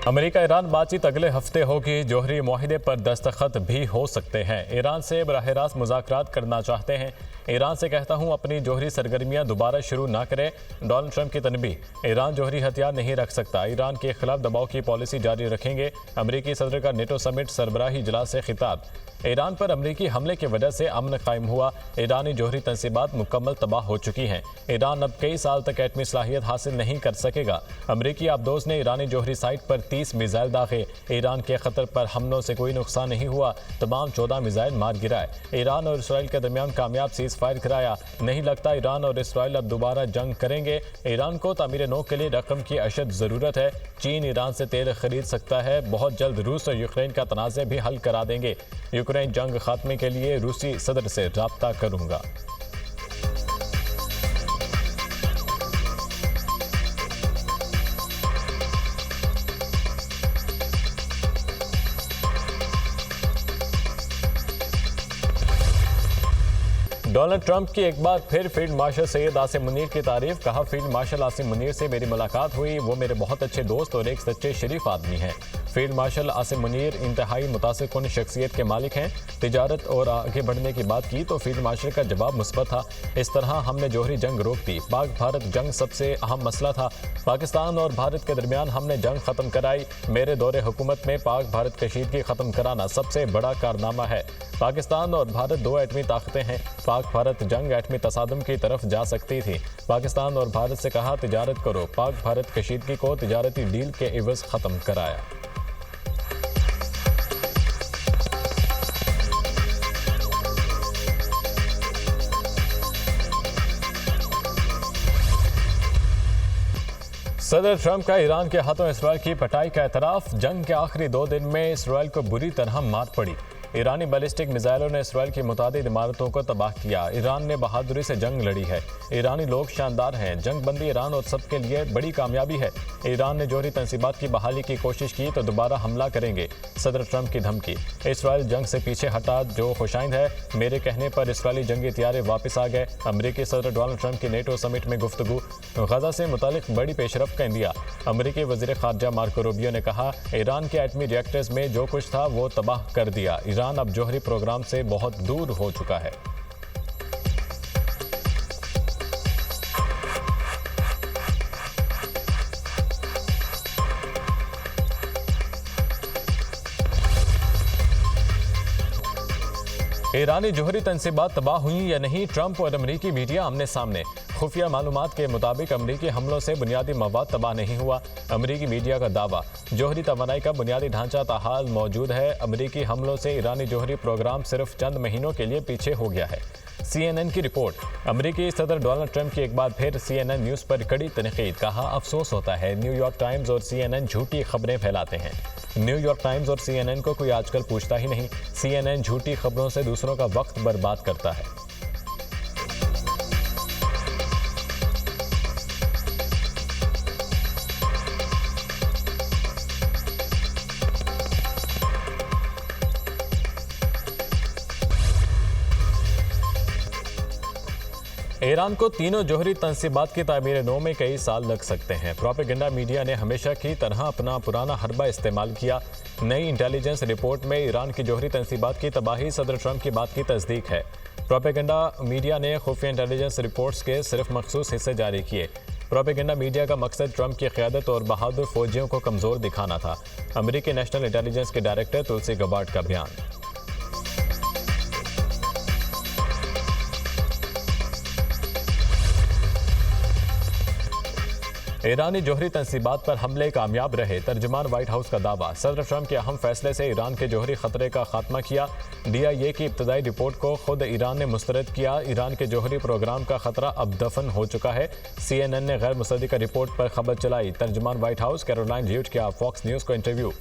America Iran बातचीत अगले हफ्ते होगी। जौहरी मुआहिदे पर दस्तखत भी हो सकते हैं। ईरान से बराह रास्त मुज़ाकरात करना चाहते हैं। ईरान से कहता हूं अपनी जौहरी सरगर्मियां दोबारा शुरू ना करें। डोनाल्ड ट्रंप की तनबीह। ईरान जौहरी हथियार नहीं रख सकता। ईरान के खिलाफ दबाव की पॉलिसी जारी रखेंगे। अमरीकी सदर का नेटो समिट सरबराही इजलास से खिताब। ईरान पर अमरीकी हमले की वजह से अमन कायम हुआ। ईरानी जौहरी तंसीबात मुकम्मल तबाह हो चुकी हैं। ईरान अब कई साल तक एटमी सलाहियत हासिल नहीं कर सकेगा। अमरीकी आबदोज ने ईरानी जौहरी साइट पर 30 मिसाइल दागे। ईरान के खतर पर हमलों से कोई नुकसान नहीं हुआ। तमाम 14 मिसाइल मार गिराए। ईरान और इसराइल के दरमियान कामयाब सीज फायर कराया। नहीं लगता ईरान और इसराइल अब दोबारा जंग करेंगे। ईरान को तामीर नौ के लिए रकम की अशद ज़रूरत है। चीन ईरान से तेल खरीद सकता है। बहुत जल्द रूस और यूक्रेन का तनाज़े भी हल करा देंगे। यूक्रेन जंग खात्मे के लिए रूसी सदर से राब्ता करूंगा। डोनाल्ड ट्रंप की एक बार फिर फील्ड मार्शल सैयद आसिम मुनीर की तारीफ। कहा, फील्ड मार्शल आसिम मुनीर से मेरी मुलाकात हुई। वो मेरे बहुत अच्छे दोस्त और एक सच्चे शरीफ आदमी हैं। फील्ड मार्शल आसिम मुनीर इंतहाई मुतासिरकुन शख्सियत के मालिक हैं। तिजारत और आगे बढ़ने की बात की तो फील्ड मार्शल का जवाब मुस्बत था। इस तरह हमने जौहरी जंग रोक दी। पाक भारत जंग सबसे अहम मसला था। पाकिस्तान और भारत के दरमियान हमने जंग खत्म कराई। मेरे दौरे हुकूमत में पाक भारत कशीदगी खत्म कराना सबसे बड़ा कारनामा है। पाकिस्तान और भारत दो एटमी ताकतें हैं। पाक भारत जंग एटमी तसादम की तरफ जा सकती थी। पाकिस्तान और भारत से कहा, तिजारत करो। पाक भारत कशीदगी को तिजारती डील के इवज खत्म कराया। सदर ट्रंप का ईरान के हाथों इसराइल की पिटाई का एतराफ। जंग के आखिरी 2 दिन में इसराइल को बुरी तरह मार पड़ी। ईरानी बैलिस्टिक मिसाइलों ने इसराइल की मुतादिद इमारतों को तबाह किया। ईरान ने बहादुरी से जंग लड़ी है। ईरानी लोग शानदार हैं। जंग बंदी ईरान और सब के लिए बड़ी कामयाबी है। ईरान ने जौहरी तंसीबात की बहाली की कोशिश की तो दोबारा हमला करेंगे। सदर ट्रंप की धमकी। इसराइल जंग से पीछे हटा जो खुशाइंद है। मेरे कहने पर इसराइली जंगी तैयारे वापस आ गए। अमरीकी सदर डोनाल्ड ट्रंप की नेटो समिट में गुफ्तगू। गजा से मुतालिक बड़ी पेशरफ का इंदिया। अमरीकी वज़ीर ख़ारजा मार्को रूबियो ने कहा, ईरान के एटमी रिएक्टर्स में जो कुछ था वो तबाह कर दिया। ईरान अब जौहरी प्रोग्राम से बहुत दूर हो चुका है। ईरानी जौहरी तंसीबात तबाह हुई या नहीं, ट्रंप और अमरीकी मीडिया आमने सामने। खुफिया मालूमात के मुताबिक अमरीकी हमलों से बुनियादी मवाद तबाह नहीं हुआ। अमरीकी मीडिया का दावा, जौहरी तवानाई का बुनियादी ढांचा ताहाल मौजूद है। अमरीकी हमलों से ईरानी जौहरी प्रोग्राम सिर्फ चंद महीनों के लिए पीछे हो गया है। CNN की रिपोर्ट। अमरीकी सदर डोनाल्ड ट्रंप की एक बार फिर CNN न्यूज़ पर कड़ी तनकीद। कहा, अफसोस होता है न्यूयॉर्क टाइम्स और CNN झूठी खबरें फैलाते हैं। न्यूयॉर्क टाइम्स और CNN को कोई आजकल पूछता ही नहीं। CNN झूठी खबरों से दूसरों का वक्त बर्बाद करता है। ईरान को तीनों जौहरी तंसीबात की तामीर नौ में कई साल लग सकते हैं। प्रोपेगेंडा मीडिया ने हमेशा की तरह अपना पुराना हरबा इस्तेमाल किया। नई इंटेलिजेंस रिपोर्ट में ईरान की जौहरी तंसीबात की तबाही सदर ट्रंप की बात की तस्दीक है। प्रोपेगेंडा मीडिया ने खुफिया इंटेलिजेंस रिपोर्ट्स के सिर्फ मखसूस हिस्से जारी किए। प्रोपेगेंडा मीडिया का मकसद ट्रंप की क़यादत और बहादुर फौजियों को कमज़ोर दिखाना था। अमरीकी नेशनल इंटेलिजेंस के डायरेक्टर तुलसी गबार्ड का बयान। ईरानी जौहरी तंसीबात पर हमले कामयाब रहे। तर्जुमान व्हाइट हाउस का दावा। सदर ट्रंप के अहम फैसले से ईरान के जौहरी खतरे का खात्मा किया। DIA की इब्तदाई रिपोर्ट को खुद ईरान ने मुस्तरद किया। ईरान के जौहरी प्रोग्राम का खतरा अब दफन हो चुका है। CNN ने गैर मुसद्दिका रिपोर्ट पर खबर चलाई। तर्जुमान व्हाइट हाउस कैरोलाइन ल्यूट किया फॉक्स न्यूज़ को इंटरव्यू।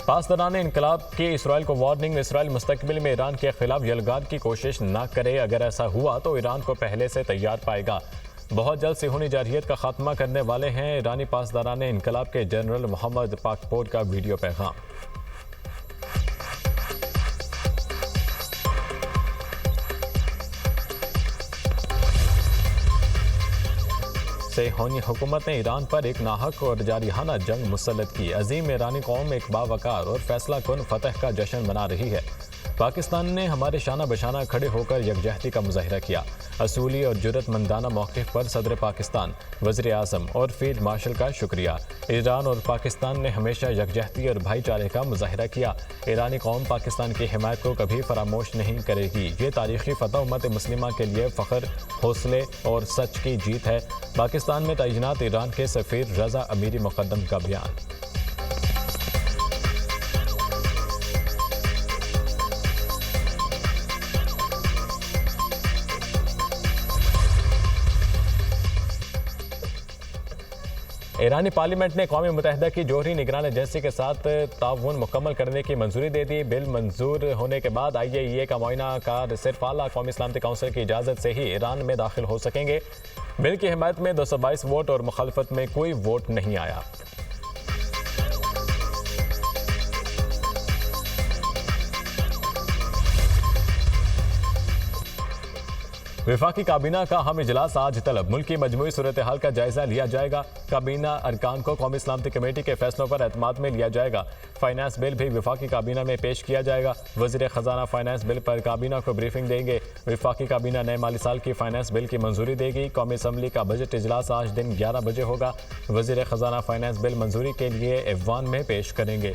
पासदारान इनकलाब की इसराइल को वार्निंग। इसराइल मुस्तकबिल में ईरान के खिलाफ यलगार की कोशिश न करे। अगर ऐसा हुआ तो ईरान को पहले से तैयार पाएगा। बहुत जल्द सिहोनी जारहियत का खात्मा करने वाले हैं ईरानी पासदारान इनकलाब के जनरल मोहम्मद पाकपोर का वीडियो पैगाम। से होनी हुकूमत ने ईरान पर एक नाहक और जारिहाना जंग मुसल्लत की। अजीम ईरानी कौम एक बावकार और फैसला कुन फतह का जश्न मना रही है। पाकिस्तान ने हमारे शाना बशाना खड़े होकर यकजहती का मुजाहिरा किया। असूली और जुर्रतमंदाना मौक़िफ़ पर सदर पाकिस्तान, वज़ीर आज़म और फील्ड मार्शल का शुक्रिया। ईरान और पाकिस्तान ने हमेशा यकजहती और भाईचारे का मुजाहिरा किया। ईरानी कौम पाकिस्तान की हिमायत को कभी फरामोश नहीं करेगी। ये तारीख़ी फ़तह उम्मत मुस्लिमा के लिए फ़ख्र, हौसले और सच की जीत है। पाकिस्तान में तैनात ईरान के सफ़ीर रज़ा अमीरी मुक़द्दम का बयान। ईरानी पार्लियामेंट ने कौमी मुत्तहिदा की जोहरी निगरान एजेंसी के साथ ताउन मुकम्मल करने की मंजूरी दे दी। बिल मंजूर होने के बाद IAEA का मुआयना कार सिर्फ आला कौमी सलामती काउंसिल की इजाज़त से ही ईरान में दाखिल हो सकेंगे। बिल की हिमायत में 222 वोट और मुखालफत में कोई वोट नहीं आया। वफाकी काबीना का हम इजलास आज तलब। मुल्क की मजमूई सूरत हाल का जायजा लिया जाएगा। काबीना अरकान को कौमी सलामती कमेटी के फैसलों पर एतमाद में लिया जाएगा। फाइनेंस बिल भी वफाकी काबीना में पेश किया जाएगा। वज़ीर ख़जाना फाइनेंस बिल पर काबीना को ब्रीफिंग देंगे। वफाकी काबीना नए माली साल की फाइनेंस बिल की मंजूरी देगी। कौमी असम्बली का बजट इजलास आज दिन 11 बजे होगा। वज़ीर ख़जाना फाइनेंस बिल मंजूरी के लिए ऐवान में पेश करेंगे।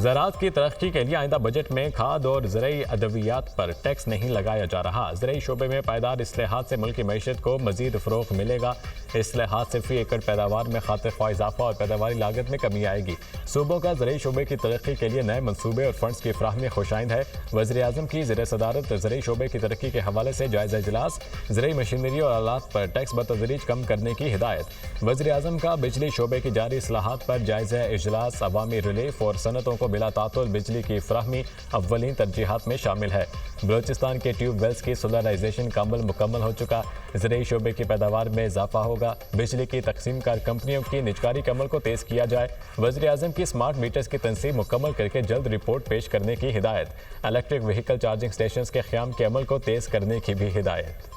ज़राअत की तरक्की के लिए आइंदा बजट में खाद और ज़रई अद्वियात पर टैक्स नहीं लगाया जा रहा। ज़रई शोबे में पायदार इस्लाहात से मुल्क की मईशत को मज़ीद फ़रोग़ मिलेगा। इस्लाहात से फ़ी एकड़ पैदावार में खातिर इजाफा और पैदावारी लागत में कमी आएगी। सूबों का ज़रई शोबे की तरक्की के लिए नए मनसूबे और फंड्स की फ़राहमी खुशाइंद है। वज़ीर आज़म की ज़ेर सदारत ज़रई शोबे की तरक्की के हवाले से जायज़ा इजलास। ज़रई मशीनरी और आलात पर टैक्स बतदरीज कम करने की हिदायत। वज़ीर आज़म का बिजली शोबे की जारी इस्लाहात पर जायज़ा इजलास। अवामी रिलीफ और सनतों को बिला तातुल बिजली की फ्राहमी अव्वलीन तरजीहात में शामिल है। बलूचिस्तान के ट्यूबवेल्स की सोलराइजेशन का अमल मुकम्मल हो चुका। ज़रई शोबे की पैदावार में इजाफा होगा। बिजली की तकसीम कार कंपनियों की निजकारी के अमल को तेज़ किया जाए। वज़ीर आज़म की स्मार्ट मीटर्स की तनसीब मुकम्मल करके जल्द रिपोर्ट पेश करने की हिदायत। इलेक्ट्रिक व्हीकल चार्जिंग स्टेशन के क़याम के अमल को तेज़ करने की भी हिदायत।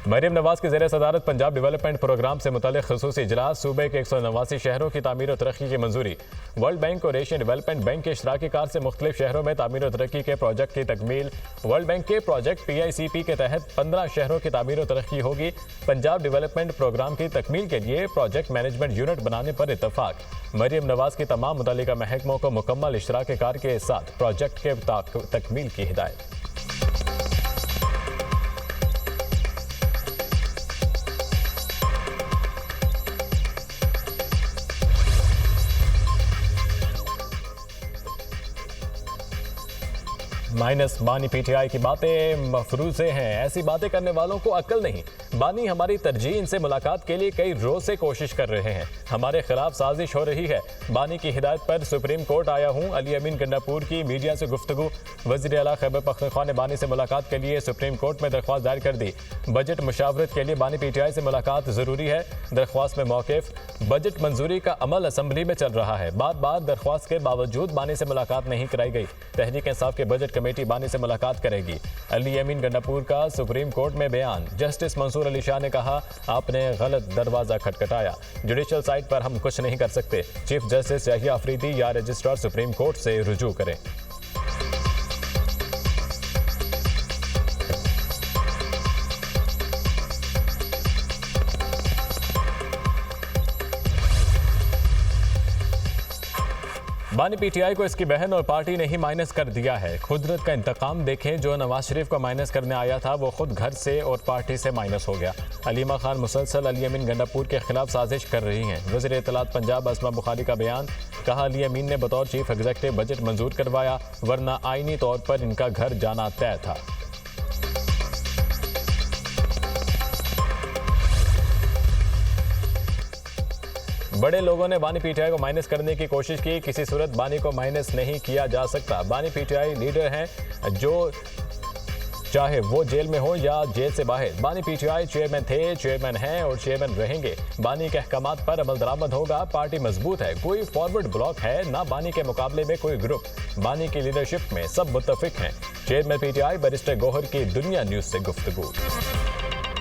मरीम नवाज की ज़ेर सदारत पंजाब डेवलपमेंट प्रोग्राम से मुतालिक ख़ुसूसी इजलास। सूबे के 189 शहरों की तामीर और तरक्की की मंजूरी। वर्ल्ड बैंक और एशियन डेवलपमेंट बैंक के इश्तराकी कार से मुख्तलिफ शहरों में तामीर और तरक्की के प्रोजेक्ट की तकमील। वर्ल्ड बैंक के प्रोजेक्ट PICP के तहत 15 शहरों की तामीर और तरक्की होगी। पंजाब डेवलपमेंट प्रोग्राम की तकमील के लिए प्रोजेक्ट मैनेजमेंट यूनिट बनाने पर इत्तफाक। मरीम नवाज की तमाम मुतल्लिका महकमों को मुकम्मल इश्तराकी कार के साथ प्रोजेक्ट के तकमील की हिदायत। माइनस बानी PTI की बातें मफरूज़े हैं। ऐसी बातें करने वालों को अक्ल नहीं। बानी हमारी तरजीह इनसे मुलाकात के लिए कई रोज से कोशिश कर रहे हैं। हमारे खिलाफ साजिश हो रही है। बानी की हिदायत पर सुप्रीम कोर्ट आया हूँ। अली अमीन गंडापुर की मीडिया से गुफ्तगू। वज़ीर आला खैबर पख्तूनख्वा ने बानी से मुलाकात के लिए सुप्रीम कोर्ट में दरख्वास्त दायर कर दी। बजट मुशावरत के लिए बानी PTI से मुलाकात ज़रूरी है। दरख्वास्त में मौक़िफ़। बजट मंजूरी का अमल असम्बली में चल रहा है। बार दरख्वास्त के बावजूद बानी से मुलाकात नहीं कराई गई। तहरीक इंसाफ के बजट कमेटी बानी से मुलाकात करेगी। अली अमीन गंडापुर का सुप्रीम कोर्ट में बयान। जस्टिस मंसूर अली शाह ने कहा, आपने गलत दरवाजा खटखटाया। जुडिशल साइट पर हम कुछ नहीं कर सकते। चीफ जस्टिस याहिया अफरीदी या रजिस्ट्रार सुप्रीम कोर्ट से रुजू करें। बानी PTI को इसकी बहन और पार्टी ने ही माइनस कर दिया है। कुदरत का इंतकाम देखें। जो नवाज शरीफ को माइनस करने आया था वो खुद घर से और पार्टी से माइनस हो गया। अलीमा खान मुसलसल अली अमीन गंडापुर के खिलाफ साजिश कर रही हैं। वज़ीर इत्तलात पंजाब असमा बुखारी का बयान। कहा, अली अमीन ने बतौर चीफ एग्जीक्यूटिव बजट मंजूर करवाया, वरना आईनी तौर पर इनका घर जाना तय था। बड़े लोगों ने बानी पीटीआई को माइनस करने की कोशिश की, किसी सूरत बानी को माइनस नहीं किया जा सकता। बानी पीटीआई लीडर हैं, जो चाहे वो जेल में हो या जेल से बाहर। बानी पीटीआई चेयरमैन थे, चेयरमैन हैं और चेयरमैन रहेंगे। बानी के अहकामात पर अमल दरामद होगा। पार्टी मजबूत है, कोई फॉरवर्ड ब्लॉक है ना बानी के मुकाबले में कोई ग्रुप। बानी की लीडरशिप में सब मुत्तफिक हैं। चेयरमैन पीटीआई बैरिस्टर गौहर की दुनिया न्यूज से गुफ्तगू।